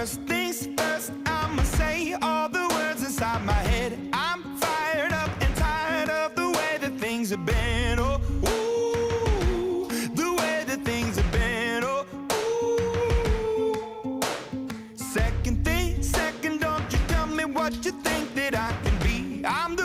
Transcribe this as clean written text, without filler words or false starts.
First things first, I'ma say all the words inside my head. I'm fired up and tired of the way that things have been. Oh, ooh, the way that things have been. Oh, ooh. Second thing, second, don't you tell me what you think that I can be. I'm the